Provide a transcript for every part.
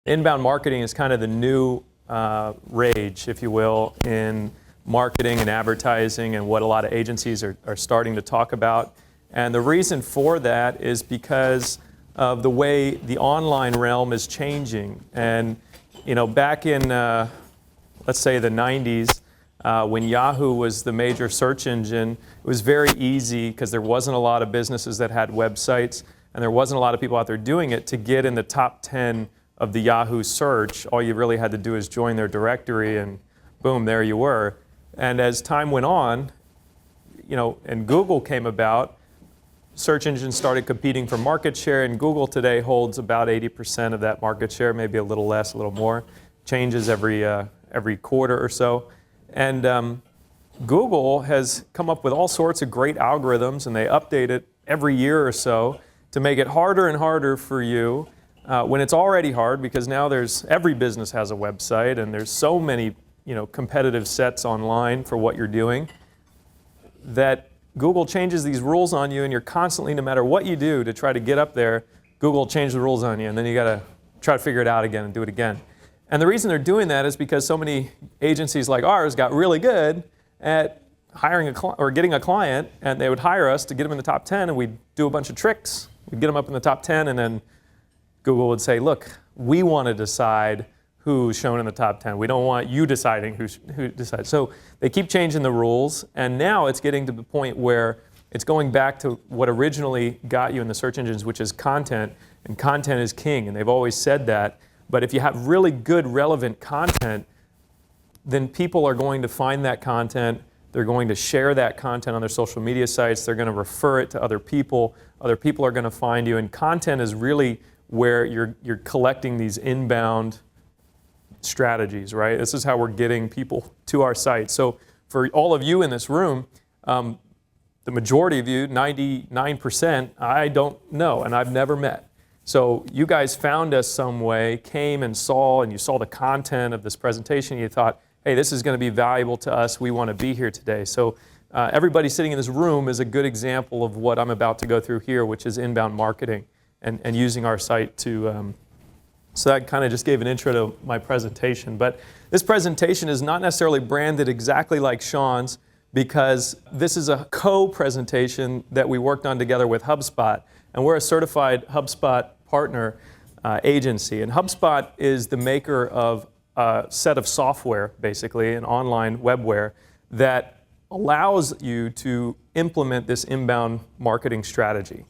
Inbound marketing is kind of the new rage, if you will, in marketing and advertising and what a lot of agencies are starting to talk about. And the reason for that is because of the way the online realm is changing. And back in, let's say the 90s, when Yahoo was the major search engine, it was very easy because there wasn't a lot of businesses that had websites and there wasn't a lot of people out there doing it to get in the top 10 of the Yahoo search. All you really had to do is join their directory and boom, there you were. And as time went on, and Google came about, search engines started competing for market share, and Google today holds about 80% of that market share, maybe a little less, a little more. Changes every quarter or so. And Google has come up with all sorts of great algorithms, and they update it every year or so to make it harder and harder for you when it's already hard, because now every business has a website and there's so many competitive sets online for what you're doing, that Google changes these rules on you, and you're constantly, no matter what you do to try to get up there, Google will change the rules on you, and then you got to try to figure it out again and do it again. And the reason they're doing that is because so many agencies like ours got really good at hiring or getting a client, and they would hire us to get them in the top 10, and we'd do a bunch of tricks. We'd get them up in the top 10, and then Google would say, look, we want to decide who's shown in the top 10. We don't want you deciding who decides. So they keep changing the rules, and now it's getting to the point where it's going back to what originally got you in the search engines, which is content, and content is king, and they've always said that. But if you have really good, relevant content, then people are going to find that content. They're going to share that content on their social media sites. They're going to refer it to other people. Other people are going to find you. And content is really where you're collecting these inbound strategies, right? This is how we're getting people to our site. So for all of you in this room, the majority of you, 99%, I don't know, and I've never met. So you guys found us some way, came and you saw the content of this presentation, and you thought, hey, this is going to be valuable to us. We want to be here today. So everybody sitting in this room is a good example of what I'm about to go through here, which is inbound marketing and using our site to... So that kind of just gave an intro to my presentation. But this presentation is not necessarily branded exactly like Sean's, because this is a co-presentation that we worked on together with HubSpot. And we're a certified HubSpot partner agency. And HubSpot is the maker of a set of software, basically, an online webware, that allows you to implement this inbound marketing strategy.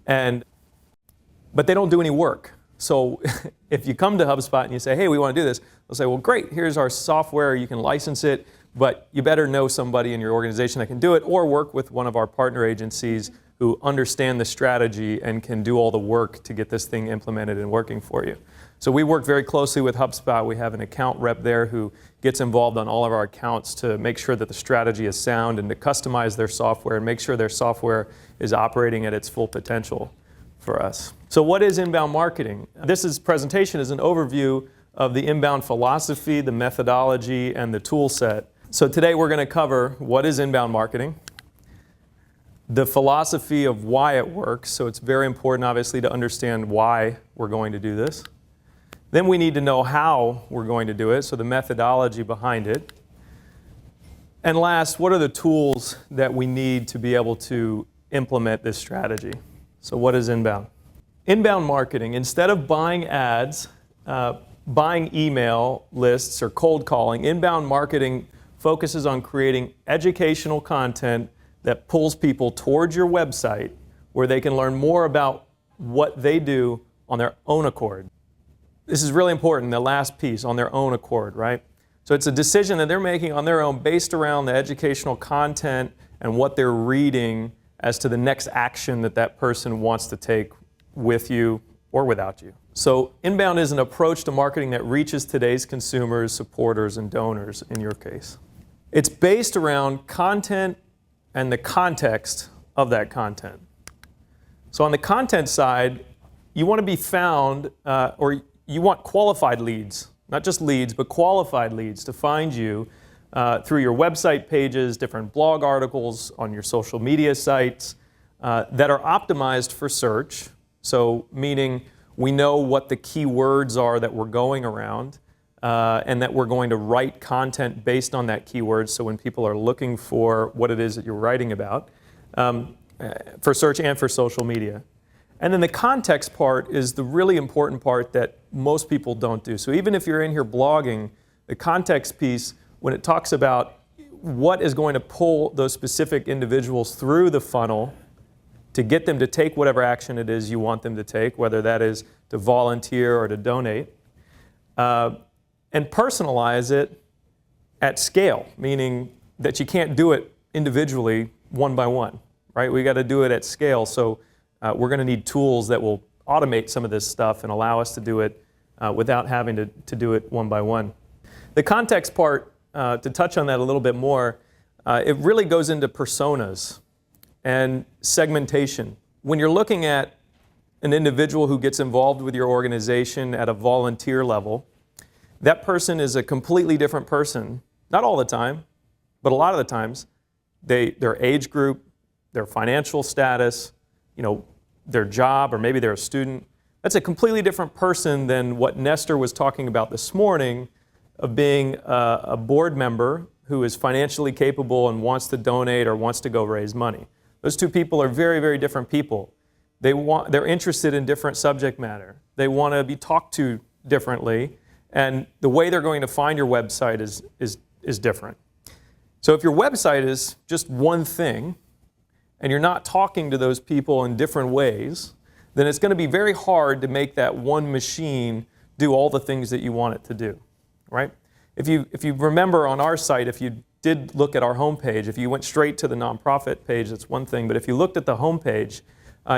But they don't do any work. So if you come to HubSpot and you say, hey, we want to do this, they'll say, well, great, here's our software, you can license it, but you better know somebody in your organization that can do it, or work with one of our partner agencies who understand the strategy and can do all the work to get this thing implemented and working for you. So we work very closely with HubSpot. We have an account rep there who gets involved on all of our accounts to make sure that the strategy is sound and to customize their software and make sure their software is operating at its full potential for us. So what is inbound marketing? This presentation is an overview of the inbound philosophy, the methodology, and the tool set. So today we're going to cover what is inbound marketing, the philosophy of why it works. So it's very important, obviously, to understand why we're going to do this. Then we need to know how we're going to do it, so the methodology behind it. And last, what are the tools that we need to be able to implement this strategy? So what is inbound? Inbound marketing, instead of buying ads, buying email lists, or cold calling, inbound marketing focuses on creating educational content that pulls people towards your website where they can learn more about what they do on their own accord. This is really important, the last piece, on their own accord, right? So it's a decision that they're making on their own based around the educational content and what they're reading as to the next action that person wants to take with you or without you. So inbound is an approach to marketing that reaches today's consumers, supporters, and donors in your case. It's based around content and the context of that content. So on the content side, you want to be found, or you want qualified leads, not just leads, but qualified leads to find you through your website pages, different blog articles on your social media sites that are optimized for search. So meaning We know what the key words are that we're going around, and that we're going to write content based on that keyword, so when people are looking for what it is that you're writing about, for search and for social media. And then the context part is the really important part that most people don't do. So even if you're in here blogging, the context piece, when it talks about what is going to pull those specific individuals through the funnel to get them to take whatever action it is you want them to take, whether that is to volunteer or to donate, and personalize it at scale, meaning that you can't do it individually one by one, right? We got to do it at scale. So we're going to need tools that will automate some of this stuff and allow us to do it without having to do it one by one. The context part, to touch on that a little bit more, it really goes into personas and segmentation. When you're looking at an individual who gets involved with your organization at a volunteer level, that person is a completely different person, not all the time, but a lot of the times. Their age group, their financial status, their job, or maybe they're a student. That's a completely different person than what Nestor was talking about this morning of being a board member who is financially capable and wants to donate or wants to go raise money. Those two people are very, very different people. They're interested in different subject matter. They want to be talked to differently, and the way they're going to find your website is different. So if your website is just one thing, and you're not talking to those people in different ways, then it's going to be very hard to make that one machine do all the things that you want it to do, right? If you remember on our site, if you did look at our homepage, if you went straight to the nonprofit page, that's one thing, but if you looked at the homepage,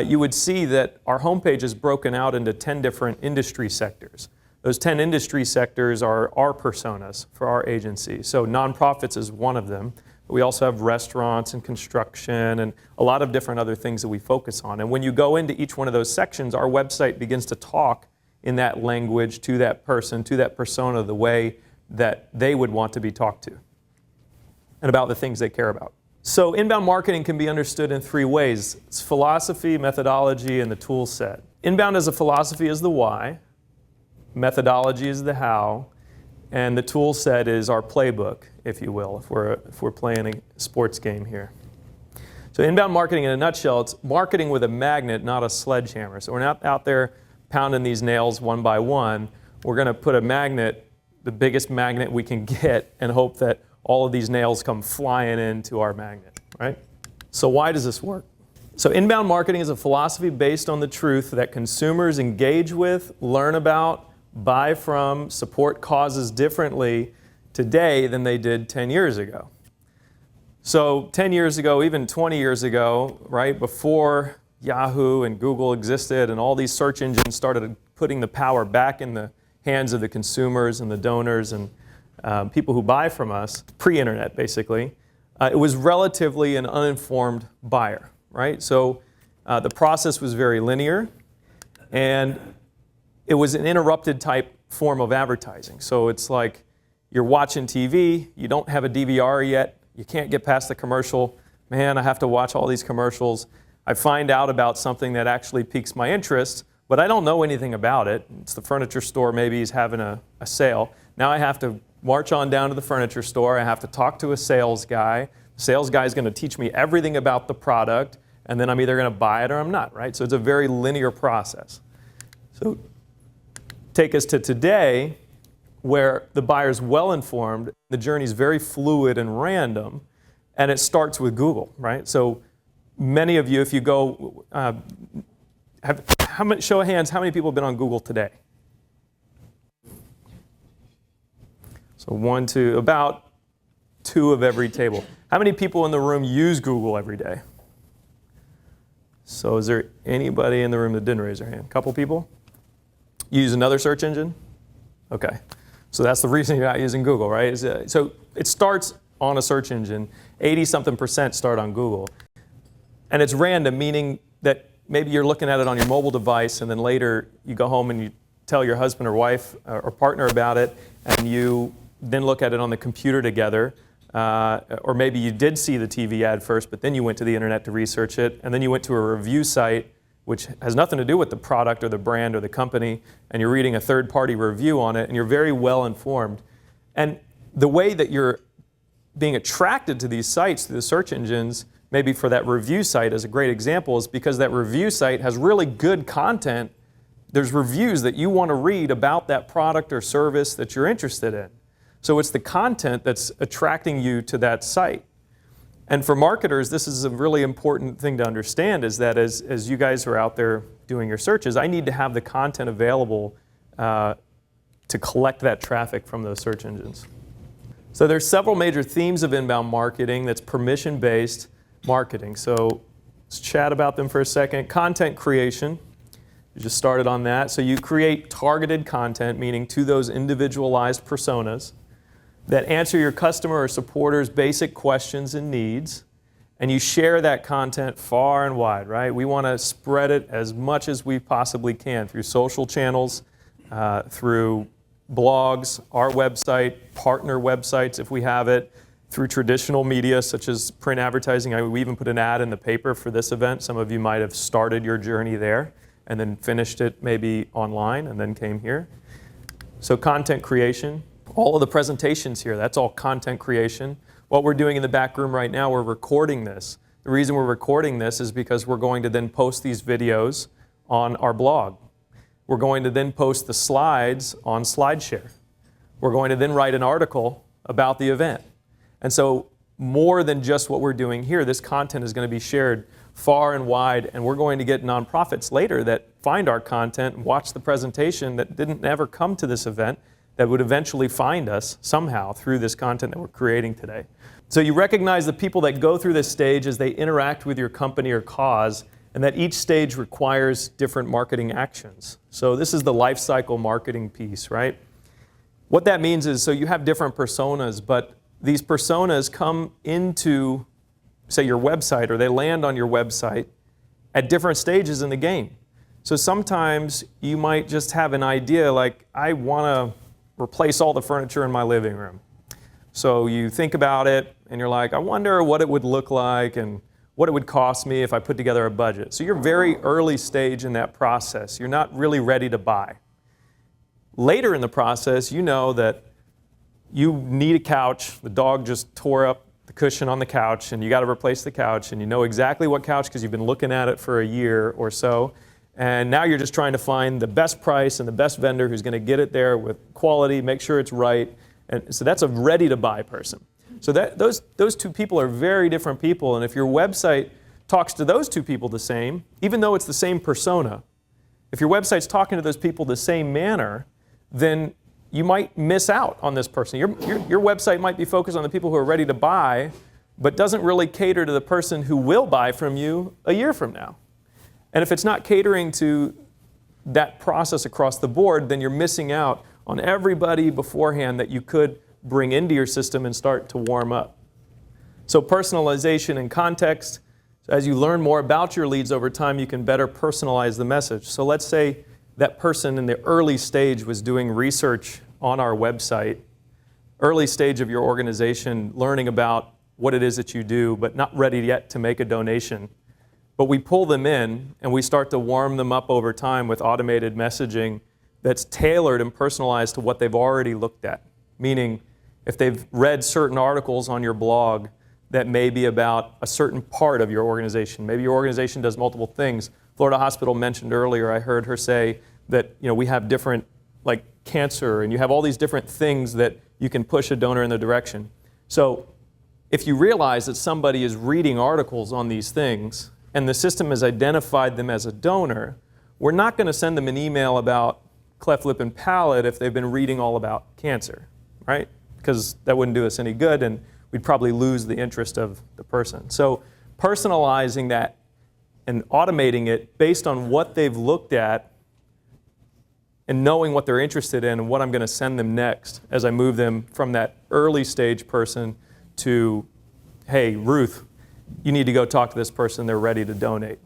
you would see that our homepage is broken out into 10 different industry sectors. Those 10 industry sectors are our personas for our agency. So nonprofits is one of them. We also have restaurants and construction and a lot of different other things that we focus on. And when you go into each one of those sections, our website begins to talk in that language to that person, to that persona, the way that they would want to be talked to and about the things they care about. So inbound marketing can be understood in three ways. It's philosophy, methodology, and the tool set. Inbound as a philosophy is the why, methodology is the how, and the tool set is our playbook, if you will, if we're playing a sports game here. So inbound marketing in a nutshell, it's marketing with a magnet, not a sledgehammer. So we're not out there pounding these nails one by one. We're going to put a magnet, the biggest magnet we can get, and hope that all of these nails come flying into our magnet, right? So why does this work? So inbound marketing is a philosophy based on the truth that consumers engage with, learn about, buy from, support causes differently today than they did 10 years ago. So 10 years ago, even 20 years ago, right, before Yahoo and Google existed and all these search engines started putting the power back in the hands of the consumers and the donors and people who buy from us, pre-internet basically, it was relatively an uninformed buyer, right? So the process was very linear, and it was an interrupted type form of advertising. So it's like you're watching TV, you don't have a DVR yet, you can't get past the commercial. Man, I have to watch all these commercials. I find out about something that actually piques my interest, but I don't know anything about it. It's the furniture store, maybe he's having a sale. Now I have to march on down to the furniture store, I have to talk to a sales guy. The sales guy is going to teach me everything about the product, and then I'm either going to buy it or I'm not, right? So it's a very linear process. So take us to today, where the buyer's well-informed, the journey's very fluid and random, and it starts with Google, right? So many of you, if you go, show of hands, how many people have been on Google today? So 1, 2, about 2 of every table. How many people in the room use Google every day? So is there anybody in the room that didn't raise their hand? A couple people? You use another search engine? Okay. So that's the reason you're not using Google, right? So it starts on a search engine. 80-something% start on Google. And it's random, meaning that maybe you're looking at it on your mobile device, and then later you go home and you tell your husband or wife or partner about it, and you then look at it on the computer together. Or maybe you did see the TV ad first, but then you went to the internet to research it, and then you went to a review site which has nothing to do with the product or the brand or the company, and you're reading a third-party review on it, and you're very well informed. And the way that you're being attracted to these sites through the search engines, maybe for that review site as a great example, is because that review site has really good content. There's reviews that you want to read about that product or service that you're interested in. So it's the content that's attracting you to that site. And for marketers, this is a really important thing to understand, is that as you guys are out there doing your searches, I need to have the content available to collect that traffic from those search engines. So there's several major themes of inbound marketing that's permission-based marketing. So let's chat about them for a second. Content creation. You just started on that. So you create targeted content, meaning to those individualized personas, that answer your customer or supporters' basic questions and needs, and you share that content far and wide, right? We want to spread it as much as we possibly can through social channels, through blogs, our website, partner websites if we have it, through traditional media such as print advertising. We even put an ad in the paper for this event. Some of you might have started your journey there and then finished it maybe online and then came here. So content creation. All of the presentations here, that's all content creation. What we're doing in the back room right now, we're recording this. The reason we're recording this is because we're going to then post these videos on our blog. We're going to then post the slides on SlideShare. We're going to then write an article about the event. And so more than just what we're doing here, this content is going to be shared far and wide, and we're going to get nonprofits later that find our content and watch the presentation that didn't ever come to this event, that would eventually find us somehow through this content that we're creating today. So you recognize the people that go through this stage as they interact with your company or cause, and that each stage requires different marketing actions. So this is the life cycle marketing piece, right? What that means is, so you have different personas, but these personas come into, say, your website, or they land on your website at different stages in the game. So sometimes you might just have an idea like, I want to replace all the furniture in my living room. So you think about it and you're like, I wonder what it would look like and what it would cost me if I put together a budget. So you're very early stage in that process. You're not really ready to buy. Later in the process, you know that you need a couch. The dog just tore up the cushion on the couch and you got to replace the couch, and you know exactly what couch because you've been looking at it for a year or so. And now you're just trying to find the best price and the best vendor who's going to get it there with quality, make sure it's right. And so that's a ready-to-buy person. So those two people are very different people. And if your website talks to those two people the same, even though it's the same persona, if your website's talking to those people the same manner, then you might miss out on this person. Your website might be focused on the people who are ready to buy, but doesn't really cater to the person who will buy from you a year from now. And if it's not catering to that process across the board, then you're missing out on everybody beforehand that you could bring into your system and start to warm up. So personalization and context. As you learn more about your leads over time, you can better personalize the message. So let's say that person in the early stage was doing research on our website, early stage of your organization, learning about what it is that you do, but not ready yet to make a donation. But we pull them in and we start to warm them up over time with automated messaging that's tailored and personalized to what they've already looked at. Meaning, if they've read certain articles on your blog that may be about a certain part of your organization, maybe your organization does multiple things. Florida Hospital mentioned earlier, I heard her say that we have different, like cancer, and you have all these different things that you can push a donor in the direction. So if you realize that somebody is reading articles on these things, and the system has identified them as a donor, we're not going to send them an email about cleft lip and palate if they've been reading all about cancer, right? Because that wouldn't do us any good, and we'd probably lose the interest of the person. So personalizing that and automating it based on what they've looked at and knowing what they're interested in and what I'm going to send them next as I move them from that early stage person to, hey, Ruth, you need to go talk to this person, they're ready to donate.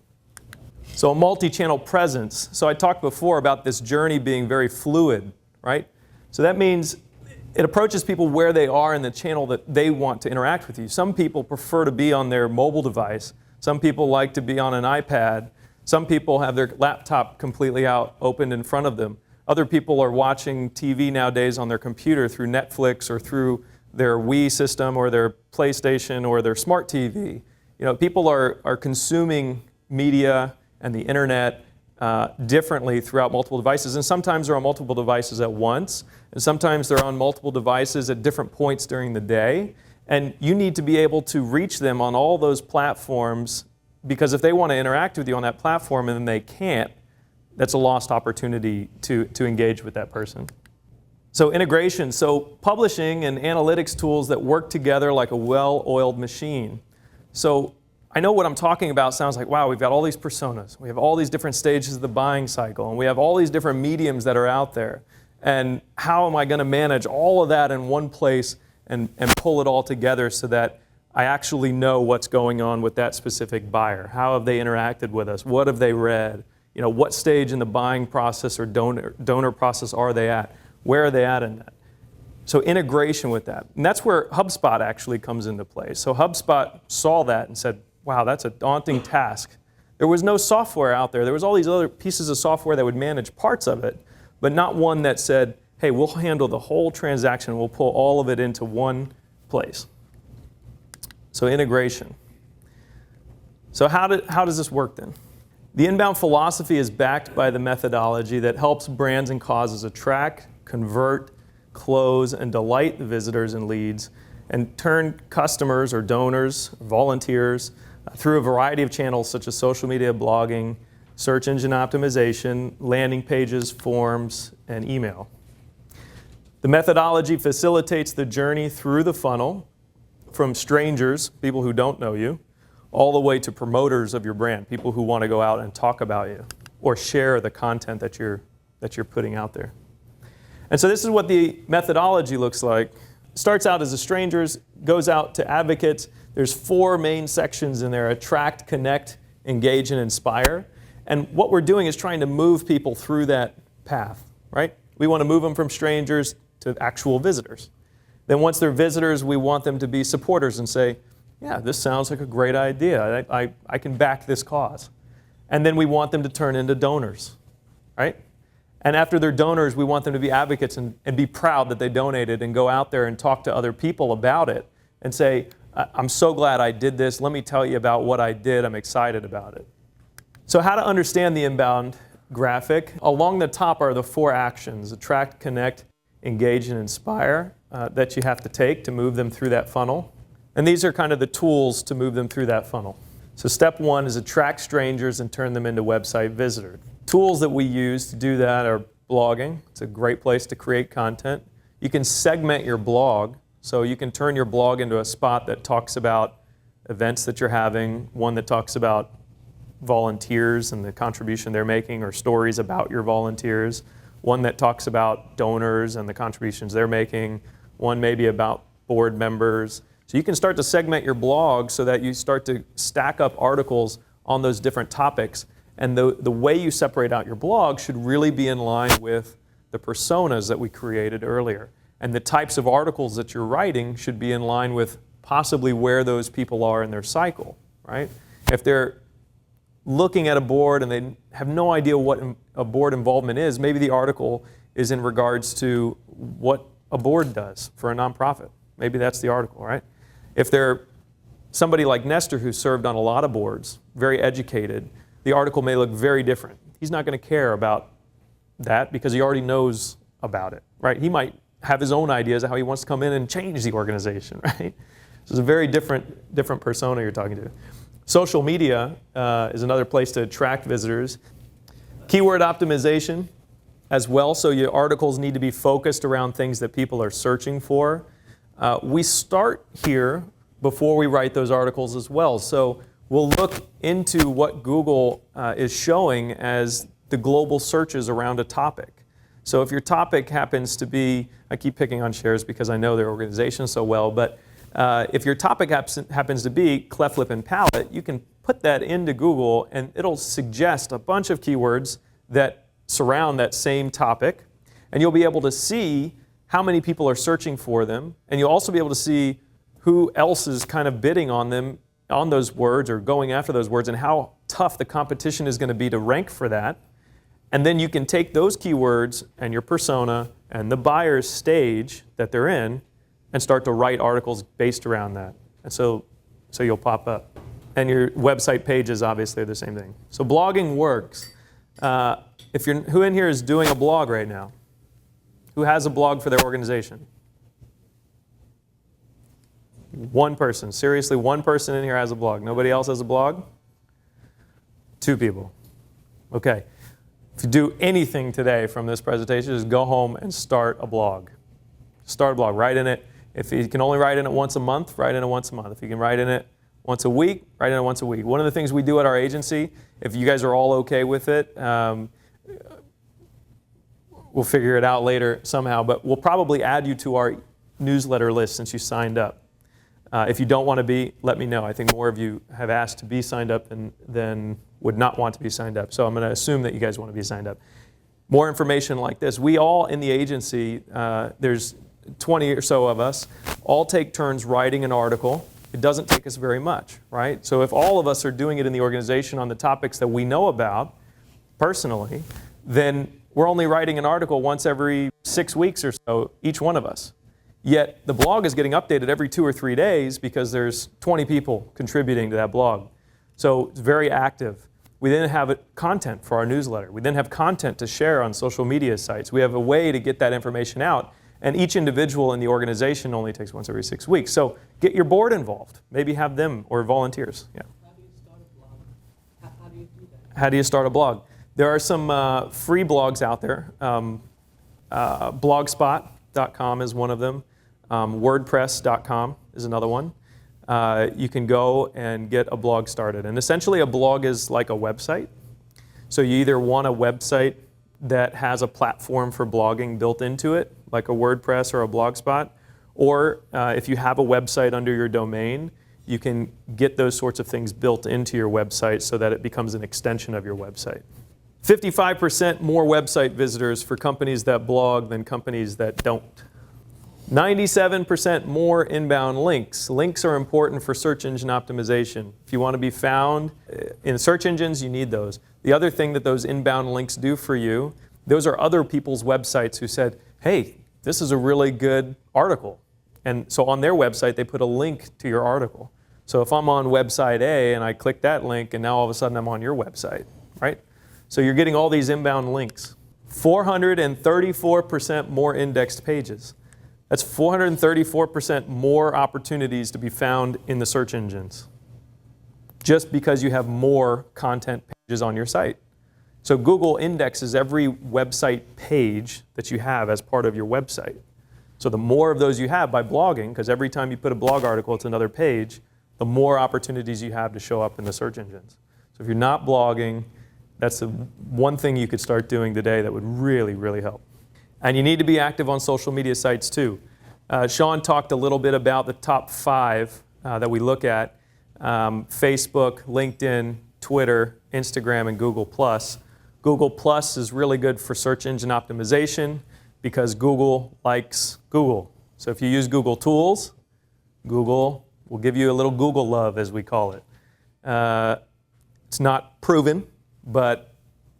So a multi-channel presence. So I talked before about this journey being very fluid, right? So that means it approaches people where they are in the channel that they want to interact with you. Some people prefer to be on their mobile device. Some people like to be on an iPad. Some people have their laptop completely out, opened in front of them. Other people are watching TV nowadays on their computer through Netflix or through their Wii system or their PlayStation or their smart TV. People are consuming media and the internet differently throughout multiple devices. And sometimes they're on multiple devices at once. And sometimes they're on multiple devices at different points during the day. And you need to be able to reach them on all those platforms, because if they want to interact with you on that platform and then they can't, that's a lost opportunity to engage with that person. So integration, so publishing and analytics tools that work together like a well-oiled machine. So I know what I'm talking about sounds like, wow, we've got all these personas. We have all these different stages of the buying cycle, and we have all these different mediums that are out there. And how am I going to manage all of that in one place and pull it all together so that I actually know what's going on with that specific buyer? How have they interacted with us? What have they read? What stage in the buying process or donor process are they at? Where are they at in that? So integration with that. And that's where HubSpot actually comes into play. So HubSpot saw that and said, wow, that's a daunting task. There was no software out there. There was all these other pieces of software that would manage parts of it, but not one that said, hey, we'll handle the whole transaction. We'll pull all of it into one place. So integration. So how does this work then? The inbound philosophy is backed by the methodology that helps brands and causes attract, convert, close, and delight the visitors and leads, and turn customers or donors, volunteers, through a variety of channels such as social media, blogging, search engine optimization, landing pages, forms, and email. The methodology facilitates the journey through the funnel from strangers, people who don't know you, all the way to promoters of your brand, people who want to go out and talk about you or share the content that you're putting out there. And so this is what the methodology looks like. It starts out as a strangers, goes out to advocates. There's 4 main sections in there: attract, connect, engage, and inspire. And what we're doing is trying to move people through that path, right? We want to move them from strangers to actual visitors. Then once they're visitors, we want them to be supporters and say, yeah, this sounds like a great idea. I can back this cause. And then we want them to turn into donors, right? And after they're donors, we want them to be advocates and be proud that they donated and go out there and talk to other people about it and say, I'm so glad I did this. Let me tell you about what I did. I'm excited about it. So how to understand the inbound graphic. Along the top are the 4 actions: attract, connect, engage, and inspire that you have to take to move them through that funnel. And these are kind of the tools to move them through that funnel. So step 1 is attract strangers and turn them into website visitors. Tools that we use to do that are blogging. It's a great place to create content. You can segment your blog. So you can turn your blog into a spot that talks about events that you're having, one that talks about volunteers and the contribution they're making, or stories about your volunteers, one that talks about donors and the contributions they're making, one maybe about board members. So you can start to segment your blog so that you start to stack up articles on those different topics. And the way you separate out your blog should really be in line with the personas that we created earlier. And the types of articles that you're writing should be in line with possibly where those people are in their cycle, right? If they're looking at a board and they have no idea what a board involvement is, maybe the article is in regards to what a board does for a nonprofit. Maybe that's the article, right? If they're somebody like Nestor who served on a lot of boards, very educated, the article may look very different. He's not going to care about that because he already knows about it, right? He might have his own ideas of how he wants to come in and change the organization, right? So it's a very different persona you're talking to. Social media is another place to attract visitors. Keyword optimization as well, so your articles need to be focused around things that people are searching for. We start here before we write those articles as well. So we'll look into what Google is showing as the global searches around a topic. So if your topic happens to be, I keep picking on shares because I know their organization so well, but if your topic happens to be cleft lip and palate, you can put that into Google and it'll suggest a bunch of keywords that surround that same topic, and you'll be able to see how many people are searching for them, and you'll also be able to see who else is kind of bidding on them on those words or going after those words and how tough the competition is going to be to rank for that. And then you can take those keywords and your persona and the buyer's stage that they're in and start to write articles based around that. And so you'll pop up. And your website pages obviously are the same thing. So blogging works. Who in here is doing a blog right now? Who has a blog for their organization? One person. Seriously, one person in here has a blog. Nobody else has a blog? 2 people. Okay. If you do anything today from this presentation, just go home and start a blog. Start a blog. Write in it. If you can only write in it once a month, write in it once a month. If you can write in it once a week, write in it once a week. One of the things we do at our agency, if you guys are all okay with it, we'll figure it out later somehow, but we'll probably add you to our newsletter list since you signed up. If you don't want to be, let me know. I think more of you have asked to be signed up than would not want to be signed up. So I'm going to assume that you guys want to be signed up. More information like this. We all in the agency, there's 20 or so of us, all take turns writing an article. It doesn't take us very much, right? So if all of us are doing it in the organization on the topics that we know about personally, then we're only writing an article once every 6 weeks or so, each one of us. Yet the blog is getting updated every 2 or 3 days because there's 20 people contributing to that blog. So it's very active. We then have content for our newsletter. We then have content to share on social media sites. We have a way to get that information out. And each individual in the organization only takes once every 6 weeks. So get your board involved. Maybe have them or volunteers. Yeah. How do you start a blog? How do you do that? How do you start a blog? There are some free blogs out there. Blogspot.com is one of them. WordPress.com is another one. You can go and get a blog started. And essentially a blog is like a website. So you either want a website that has a platform for blogging built into it, like a WordPress or a Blogspot, or if you have a website under your domain, you can get those sorts of things built into your website so that it becomes an extension of your website. 55% more website visitors for companies that blog than companies that don't. 97% more inbound links. Links are important for search engine optimization. If you want to be found in search engines, you need those. The other thing that those inbound links do for you, those are other people's websites who said, hey, this is a really good article. And so on their website, they put a link to your article. So if I'm on website A and I click that link and now all of a sudden I'm on your website, right? So you're getting all these inbound links. 434% more indexed pages. That's 434% more opportunities to be found in the search engines, just because you have more content pages on your site. So Google indexes every website page that you have as part of your website. So the more of those you have by blogging, because every time you put a blog article, it's another page, the more opportunities you have to show up in the search engines. So if you're not blogging, that's the one thing you could start doing today that would really, really help. And you need to be active on social media sites too. Sean talked a little bit about the top 5 that we look at. Facebook, LinkedIn, Twitter, Instagram, and Google+. Google+ is really good for search engine optimization because Google likes Google. So if you use Google Tools, Google will give you a little Google love, as we call it. It's not proven, but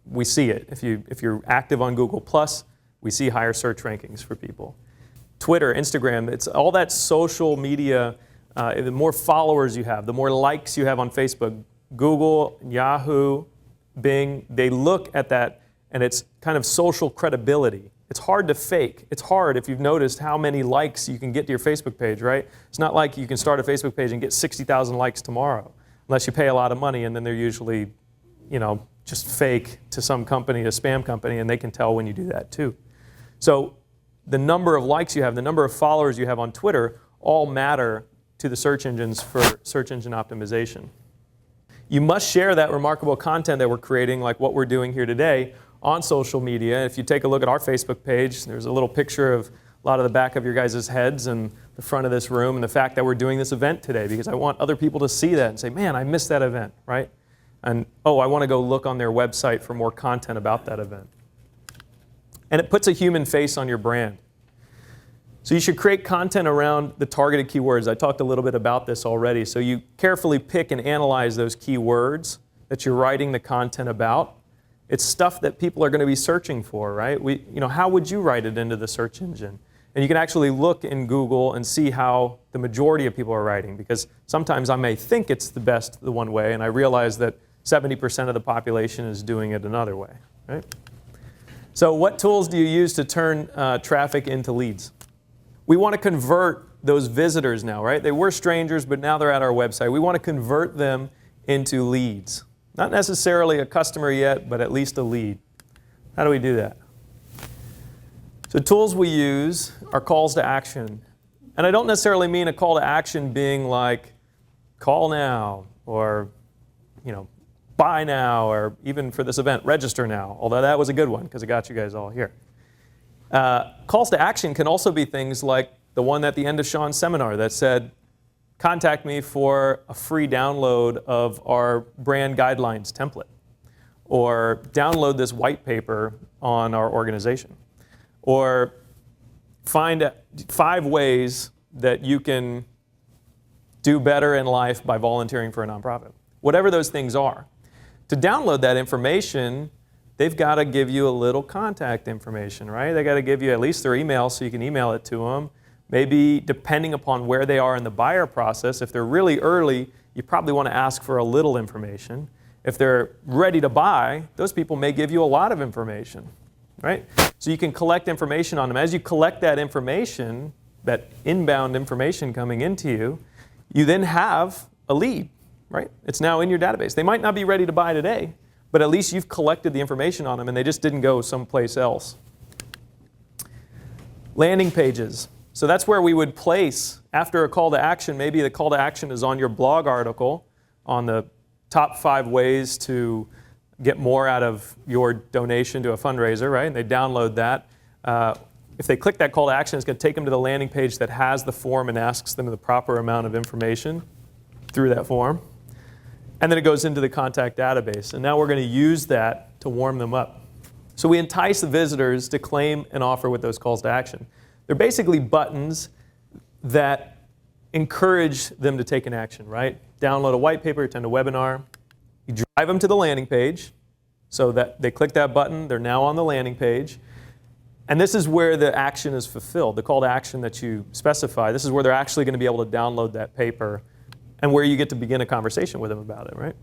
we see it. If you're active on Google+, we see higher search rankings for people. Twitter, Instagram, it's all that social media. The more followers you have, the more likes you have on Facebook, Google, Yahoo, Bing, they look at that and it's kind of social credibility. It's hard to fake. It's hard if you've noticed how many likes you can get to your Facebook page, right? It's not like you can start a Facebook page and get 60,000 likes tomorrow, unless you pay a lot of money, and then they're usually, just fake to some company, a spam company, and they can tell when you do that too. So the number of likes you have, the number of followers you have on Twitter all matter to the search engines for search engine optimization. You must share that remarkable content that we're creating, like what we're doing here today, on social media. If you take a look at our Facebook page, there's a little picture of a lot of the back of your guys' heads and the front of this room and the fact that we're doing this event today, because I want other people to see that and say, man, I missed that event, right? And, oh, I want to go look on their website for more content about that event. And it puts a human face on your brand. So you should create content around the targeted keywords. I talked a little bit about this already. So you carefully pick and analyze those keywords that you're writing the content about. It's stuff that people are going to be searching for, right? How would you write it into the search engine? And you can actually look in Google and see how the majority of people are writing, because sometimes I may think it's the one way, and I realize that 70% of the population is doing it another way, right? So what tools do you use to turn traffic into leads? We want to convert those visitors now, right? They were strangers, but now they're at our website. We want to convert them into leads. Not necessarily a customer yet, but at least a lead. How do we do that? So tools we use are calls to action. And I don't necessarily mean a call to action being like, call now, or, buy now, or even for this event, register now. Although that was a good one, because it got you guys all here. Calls to action can also be things like the one at the end of Sean's seminar that said, contact me for a free download of our brand guidelines template, or download this white paper on our organization, or find 5 ways that you can do better in life by volunteering for a nonprofit. Whatever those things are. To download that information, they've got to give you a little contact information, right? They got to give you at least their email so you can email it to them. Maybe depending upon where they are in the buyer process, if they're really early, you probably want to ask for a little information. If they're ready to buy, those people may give you a lot of information, right? So you can collect information on them. As you collect that information, that inbound information coming into you, you then have a lead, right? It's now in your database. They might not be ready to buy today, but at least you've collected the information on them and they just didn't go someplace else. Landing pages. So that's where we would place, after a call to action, maybe the call to action is on your blog article on the top 5 ways to get more out of your donation to a fundraiser, right? And they download that. If they click that call to action, it's going to take them to the landing page that has the form and asks them the proper amount of information through that form. And then it goes into the contact database. And now we're going to use that to warm them up. So we entice the visitors to claim an offer with those calls to action. They're basically buttons that encourage them to take an action, right? Download a white paper, attend a webinar. You drive them to the landing page so that they click that button. They're now on the landing page. And this is where the action is fulfilled, the call to action that you specify. This is where they're actually going to be able to download that paper and where you get to begin a conversation with them about it, right?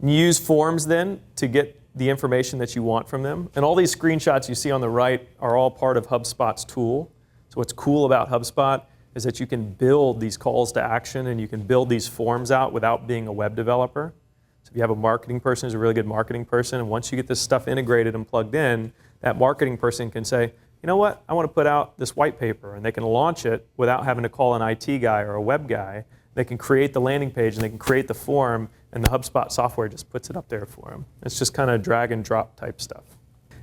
You use forms then to get the information that you want from them. And all these screenshots you see on the right are all part of HubSpot's tool. So what's cool about HubSpot is that you can build these calls to action and you can build these forms out without being a web developer. So if you have a marketing person who's a really good marketing person, and once you get this stuff integrated and plugged in, that marketing person can say, you know what, I want to put out this white paper, and they can launch it without having to call an IT guy or a web guy. They can create the landing page and they can create the form, and the HubSpot software just puts it up there for them. It's just kind of drag and drop type stuff.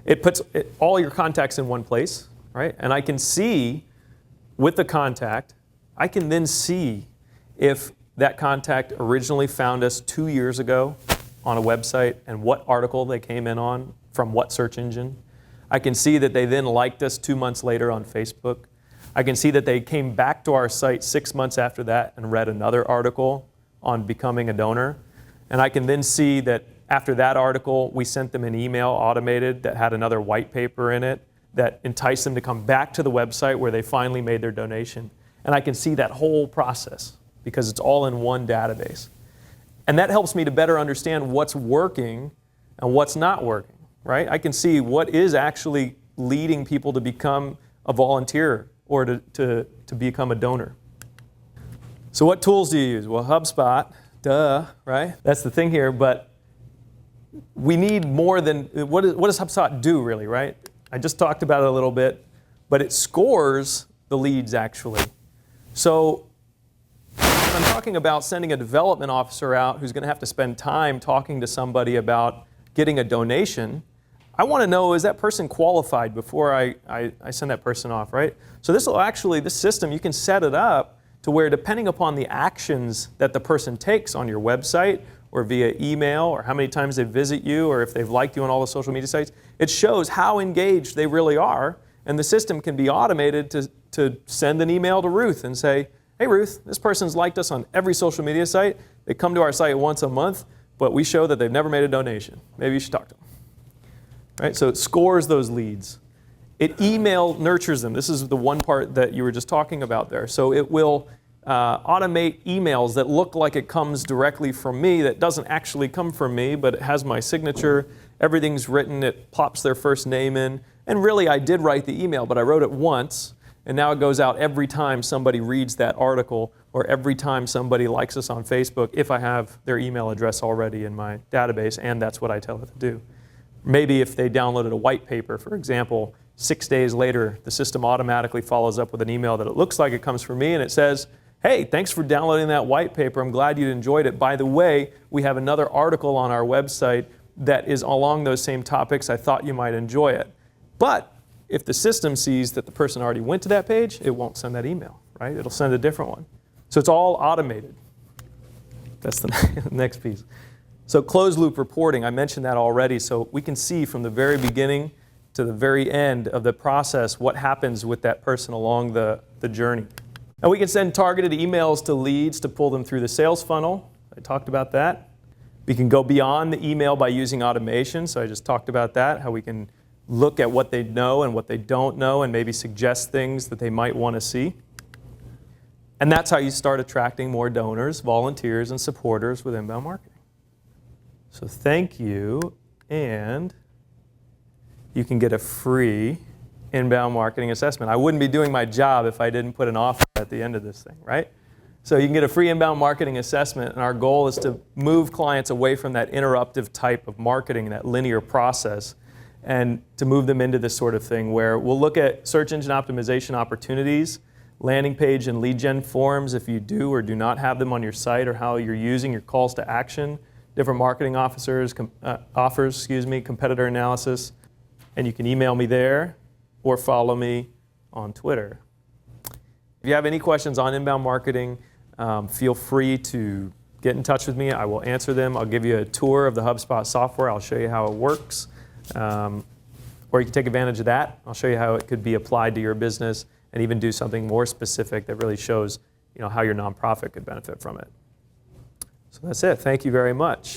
It puts all your contacts in one place, right? And I can see with the contact, I can then see if that contact originally found us 2 years ago on a website and what article they came in on from what search engine. I can see that they then liked us 2 months later on Facebook. I can see that they came back to our site 6 months after that and read another article on becoming a donor. And I can then see that after that article, we sent them an email automated that had another white paper in it that enticed them to come back to the website where they finally made their donation. And I can see that whole process because it's all in one database. And that helps me to better understand what's working and what's not working, right? I can see what is actually leading people to become a volunteer or to become a donor. So what tools do you use? Well, HubSpot, duh, right? That's the thing here, but we need more than, what does HubSpot do really, right? I just talked about it a little bit, but it scores the leads actually. So when I'm talking about sending a development officer out who's going to have to spend time talking to somebody about getting a donation, I want to know, is that person qualified before I send that person off, right? So this system, you can set it up to where depending upon the actions that the person takes on your website or via email or how many times they visit you or if they've liked you on all the social media sites, it shows how engaged they really are, and the system can be automated to send an email to Ruth and say, hey Ruth, this person's liked us on every social media site. They come to our site once a month, but we show that they've never made a donation. Maybe you should talk to them. Right? So it scores those leads. It email nurtures them. This is the one part that you were just talking about there. So it will automate emails that look like it comes directly from me, that doesn't actually come from me, but it has my signature. Everything's written. It pops their first name in. And really, I did write the email, but I wrote it once, and now it goes out every time somebody reads that article or every time somebody likes us on Facebook if I have their email address already in my database, and that's what I tell it to do. Maybe if they downloaded a white paper, for example, 6 days later, the system automatically follows up with an email that it looks like it comes from me, and it says, hey, thanks for downloading that white paper. I'm glad you enjoyed it. By the way, we have another article on our website that is along those same topics. I thought you might enjoy it. But if the system sees that the person already went to that page, it won't send that email, right? It'll send a different one. So it's all automated. That's the next piece. So closed loop reporting, I mentioned that already. So we can see from the very beginning to the very end of the process what happens with that person along the journey. And we can send targeted emails to leads to pull them through the sales funnel. I talked about that. We can go beyond the email by using automation. So I just talked about that, how we can look at what they know and what they don't know and maybe suggest things that they might want to see. And that's how you start attracting more donors, volunteers, and supporters with inbound marketing. So thank you, and you can get a free inbound marketing assessment. I wouldn't be doing my job if I didn't put an offer at the end of this thing, right? So you can get a free inbound marketing assessment, and our goal is to move clients away from that interruptive type of marketing, that linear process, and to move them into this sort of thing where we'll look at search engine optimization opportunities, landing page and lead gen forms if you do or do not have them on your site, or how you're using your calls to action, different marketing offers, competitor analysis, and you can email me there or follow me on Twitter. If you have any questions on inbound marketing, feel free to get in touch with me. I will answer them. I'll give you a tour of the HubSpot software. I'll show you how it works. Or you can take advantage of that. I'll show you how it could be applied to your business and even do something more specific that really shows how your nonprofit could benefit from it. So that's it. Thank you very much.